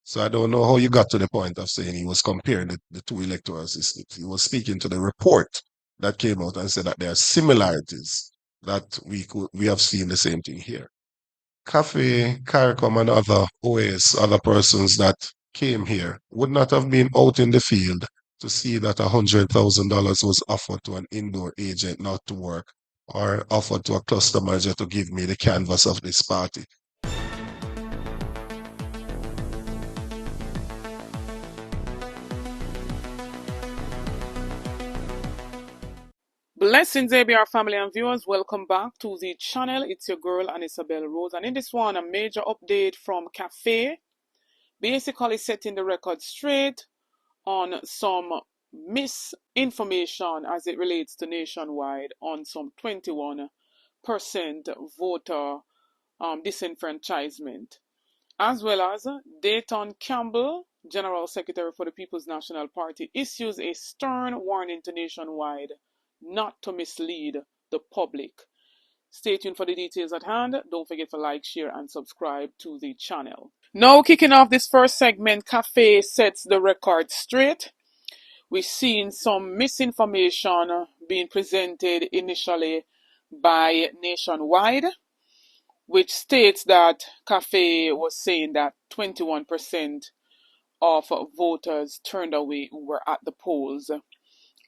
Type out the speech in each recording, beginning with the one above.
So I don't know how you got to the point of saying he was comparing the two electoral systems. He was speaking to the report that came out and said that there are similarities that we have seen the same thing here. Cafe, CARICOM, and other OAS, other persons that came here would not have been out in the field to see that $100,000 was offered to an indoor agent not to work, or offered to a cluster manager to give me the canvas of this party. Blessings, ABR family and viewers. Welcome back to the channel. It's your girl, Isabel Rose. And in this one, a major update from Cafe, basically setting the record straight on some misinformation as it relates to nationwide on some 21% voter disenfranchisement. As well as Dayton Campbell, General Secretary for the People's National Party, issues a stern warning to nationwide not to mislead the public. Stay tuned for the details at hand. Don't forget to like, share, and subscribe to the channel. Now, kicking off this first segment, Cafe sets the record straight. We've seen some misinformation being presented initially by Nationwide, which states that Cafe was saying that 21% of voters turned away who were at the polls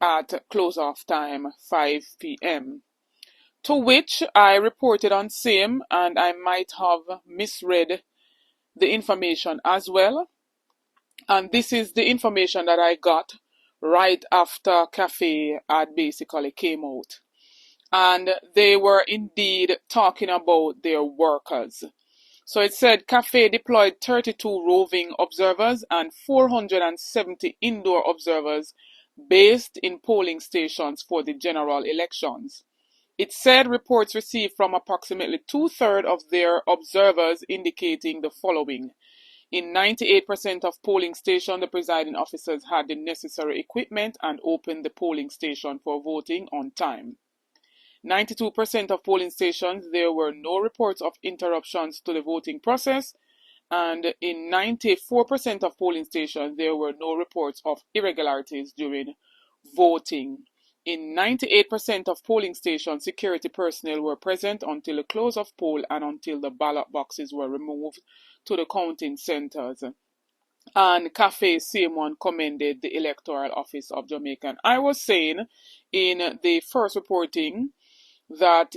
at close-off time 5 p.m. To which I reported on same, and I might have misread the information as well. And this is the information that I got right after Cafe had basically came out. And they were indeed talking about their workers. So it said Cafe deployed 32 roving observers and 470 indoor observers based in polling stations for the general elections. It said reports received from approximately two-thirds of their observers indicating the following. In 98% of polling stations, the presiding officers had the necessary equipment and opened the polling station for voting on time. 92% of polling stations, there were no reports of interruptions to the voting process, and in 94% of polling stations, there were no reports of irregularities during voting. In 98% of polling stations, security personnel were present until the close of poll and until the ballot boxes were removed to the counting centers. And Cafe same one commended the Electoral Office of Jamaica. And I was saying in the first reporting that,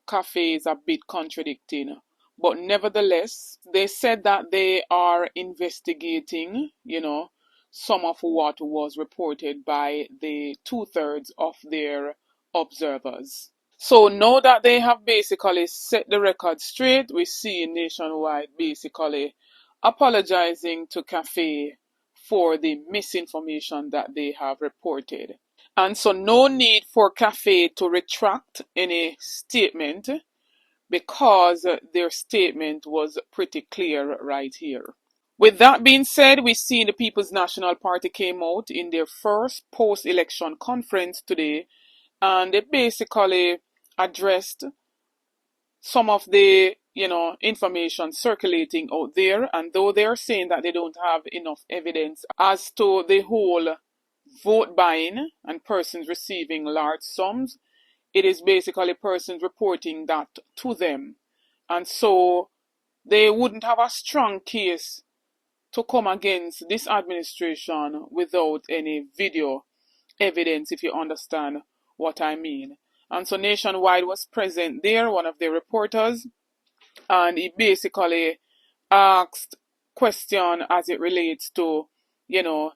Cafe is a bit contradicting. But nevertheless, they said that they are investigating, some of what was reported by the two-thirds of their observers. So now that they have basically set the record straight, we see Nationwide basically apologizing to Cafe for the misinformation that they have reported. And so no need for Cafe to retract any statement because their statement was pretty clear right here. With that being said, we see the People's National Party came out in their first post-election conference today, and they basically addressed some of the information circulating out there. And though they're saying that they don't have enough evidence as to the whole vote buying and persons receiving large sums, it is basically persons reporting that to them. And so they wouldn't have a strong case to come against this administration without any video evidence, if you understand what I mean. And so Nationwide was present there, one of the reporters, and he basically asked question as it relates to, the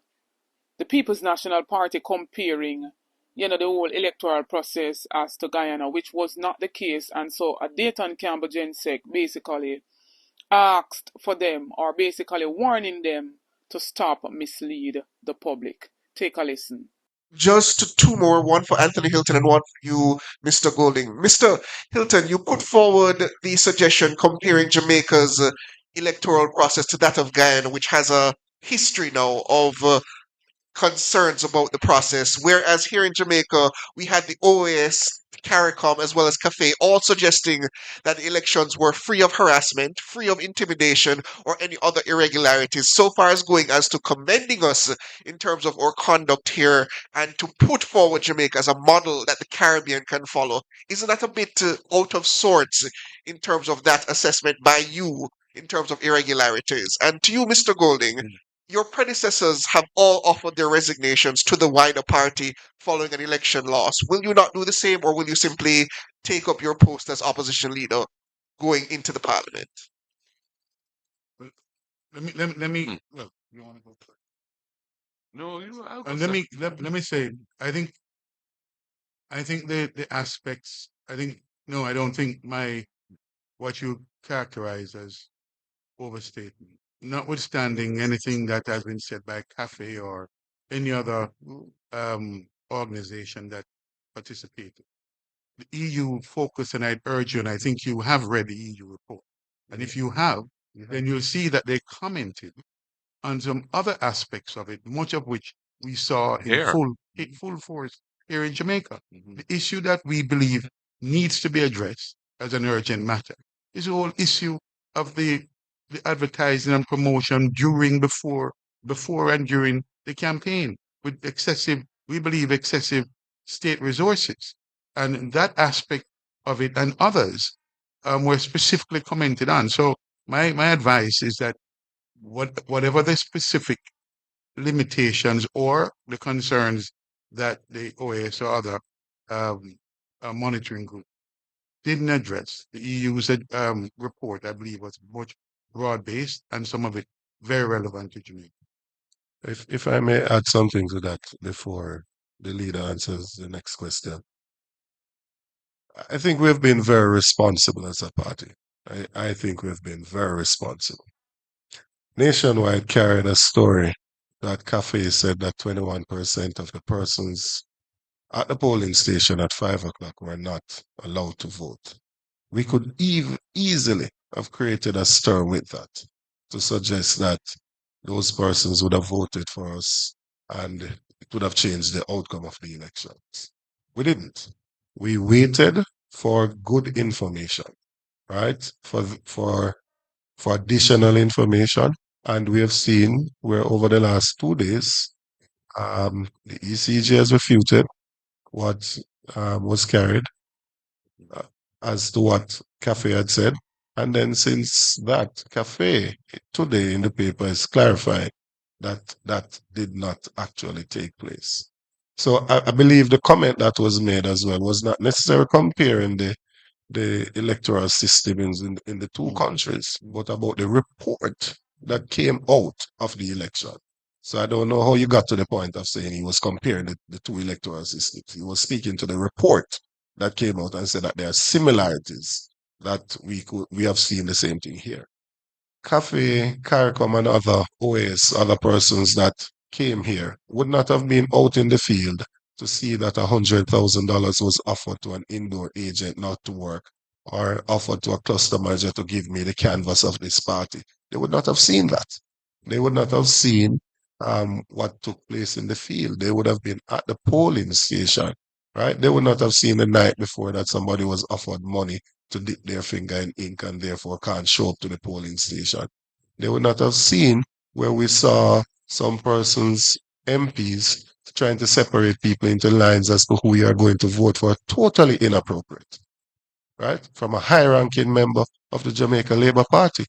People's National Party comparing, the whole electoral process as to Guyana, which was not the case. And so a Dayton Campbell Gensec basically asked for them, or basically warning them, to stop mislead the public. Take a listen. Just two more, one for Anthony Hilton and one for you, Mr. Golding. Mr. Hilton, you put forward the suggestion comparing Jamaica's electoral process to that of Guyana, which has a history now of concerns about the process. Whereas here in Jamaica, we had the OAS CARICOM, as well as CAFE, all suggesting that the elections were free of harassment, free of intimidation, or any other irregularities, so far as going as to commending us in terms of our conduct here and to put forward Jamaica as a model that the Caribbean can follow. Isn't that a bit out of sorts in terms of that assessment by you in terms of irregularities? And to you, Mr. Golding, your predecessors have all offered their resignations to the wider party following an election loss. Will you not do the same, or will you simply take up your post as opposition leader going into the parliament? Well, let me. Well, you want to go first? No, I'll go And let me say, I think the aspects. I think no, I don't think what you characterize as overstatement, notwithstanding anything that has been said by Cafe or any other organization that participated. The EU focus, and I'd urge you, and I think you have read the EU report. And if you have, then you'll see that they commented on some other aspects of it, much of which we saw in full force here in Jamaica. The issue that we believe needs to be addressed as an urgent matter is the whole issue of the advertising and promotion before and during the campaign with we believe excessive state resources. And that aspect of it and others were specifically commented on. So my advice is that whatever the specific limitations or the concerns that the OAS or other monitoring group didn't address, the EU's report, I believe, was much broad-based and some of it very relevant to Jamaica. If I may add something to that before the leader answers the next question. I think we've been very responsible as a party. I think we've been very responsible. Nationwide carried a story that Cafe said that 21% of the persons at the polling station at 5 o'clock were not allowed to vote. We could easily have created a stir with that to suggest that those persons would have voted for us and it would have changed the outcome of the elections. We didn't. We waited for good information, right? For additional information. And we have seen where over the last 2 days, the ECG has refuted what was carried as to what Cafe had said. And then since that, Cafe today in the paper is clarifying that that did not actually take place. So I believe the comment that was made as well was not necessarily comparing the electoral system in the two countries, but about the report that came out of the election. So I don't know how you got to the point of saying he was comparing the two electoral systems. He was speaking to the report that came out and said that there are similarities that we have seen the same thing here. Cafe, CARICOM, and other OAS, other persons that came here would not have been out in the field to see that $100,000 was offered to an indoor agent not to work or offered to a cluster manager to give me the canvas of this party. They would not have seen that. They would not have seen what took place in the field. They would have been at the polling station, right? They would not have seen the night before that somebody was offered money to dip their finger in ink and therefore can't show up to the polling station. They would not have seen where we saw some persons, MPs, trying to separate people into lines as to who you are going to vote for, totally inappropriate, right? From a high-ranking member of the Jamaica Labour Party.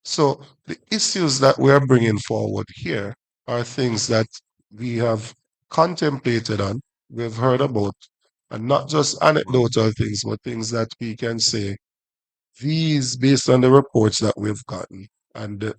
So the issues that we're bringing forward here are things that we have contemplated on, we've heard about, and not just anecdotal things, but things that we can say, these based on the reports that we've gotten, and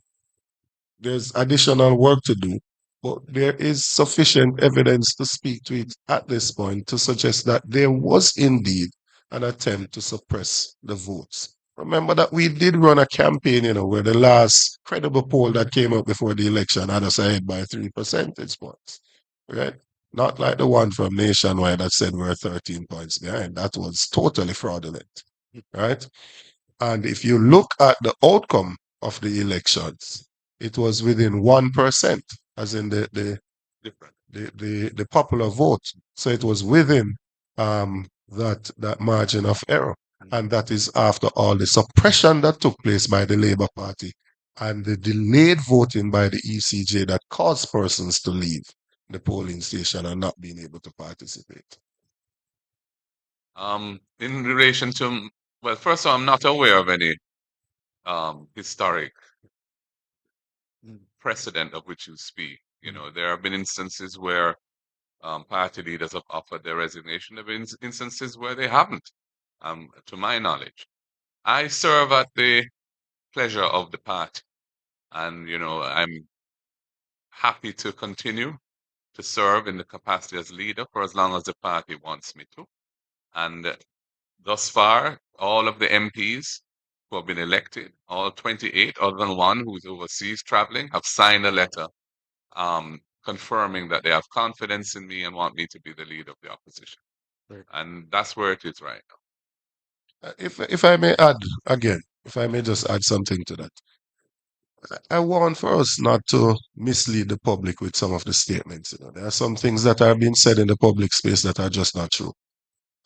there's additional work to do, but there is sufficient evidence to speak to it at this point to suggest that there was indeed an attempt to suppress the votes. Remember that we did run a campaign, where the last credible poll that came out before the election had us ahead by 3 percentage points, right? Not like the one from Nationwide that said we're 13 points behind. That was totally fraudulent, right? And if you look at the outcome of the elections, it was within 1%, as in the popular vote. So it was within that margin of error. And that is after all the suppression that took place by the Labour Party and the delayed voting by the ECJ that caused persons to leave the polling station and not being able to participate. In relation to, well, first of all, I'm not aware of any historic precedent of which you speak. You know, there have been instances where party leaders have offered their resignation. There have been instances where they haven't, to my knowledge. I serve at the pleasure of the party, and you know, I'm happy to continue to serve in the capacity as leader for as long as the party wants me to. And thus far, all of the MPs who have been elected, all 28, other than one who's overseas traveling, have signed a letter confirming that they have confidence in me and want me to be the leader of the opposition. Right. And that's where it is right now. If I may add again, if I may just add something to that. I want for us not to mislead the public with some of the statements. You know, there are some things that are being said in the public space that are just not true.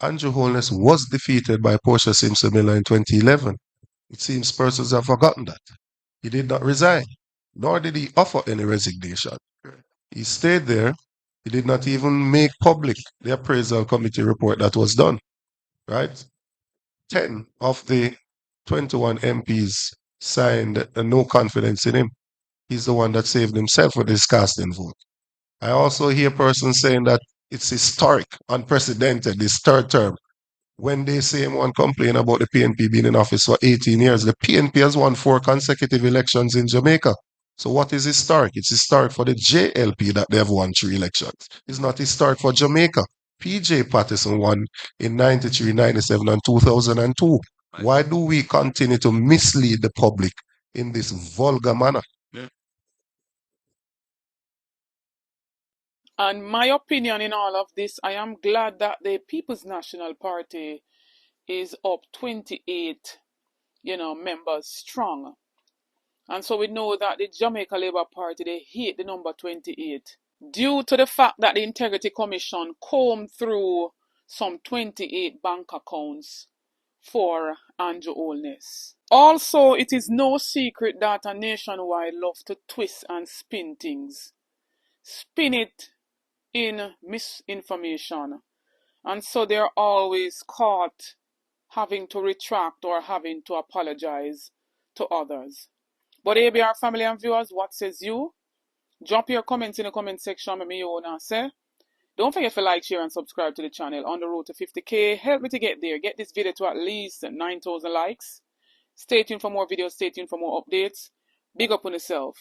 Anju Holness was defeated by Portia Simpson Miller in 2011. It seems persons have forgotten that. He did not resign, nor did he offer any resignation. He stayed there. He did not even make public the appraisal committee report that was done, right? 10 of the 21 MPs signed a no confidence in him. He's the one that saved himself with his casting vote. I also hear persons saying that it's historic, unprecedented, this third term. When they say one complain about the PNP being in office for 18 years, the PNP has won 4 consecutive elections in Jamaica. So what is historic? It's historic for the JLP that they have won 3 elections. It's not historic for Jamaica. PJ Patterson won in 93, 97, and 2002. Why do we continue to mislead the public in this vulgar manner? And my opinion in all of this, I am glad that the People's National Party is up 28, members strong. And so we know that the Jamaica Labour Party, they hate the number 28 due to the fact that the Integrity Commission combed through some 28 bank accounts for Anju Holness. Also, it is no secret that a nationwide love to twist and spin things. Spin it in misinformation. And so they're always caught having to retract or having to apologize to others. But ABR family and viewers, what says you? Drop your comments in the comment section. Let me know what you say. Don't forget to like, share, and subscribe to the channel. On the road to 50K. Help me to get there. Get this video to at least 9,000 likes. Stay tuned for more videos. Stay tuned for more updates. Big up on yourself.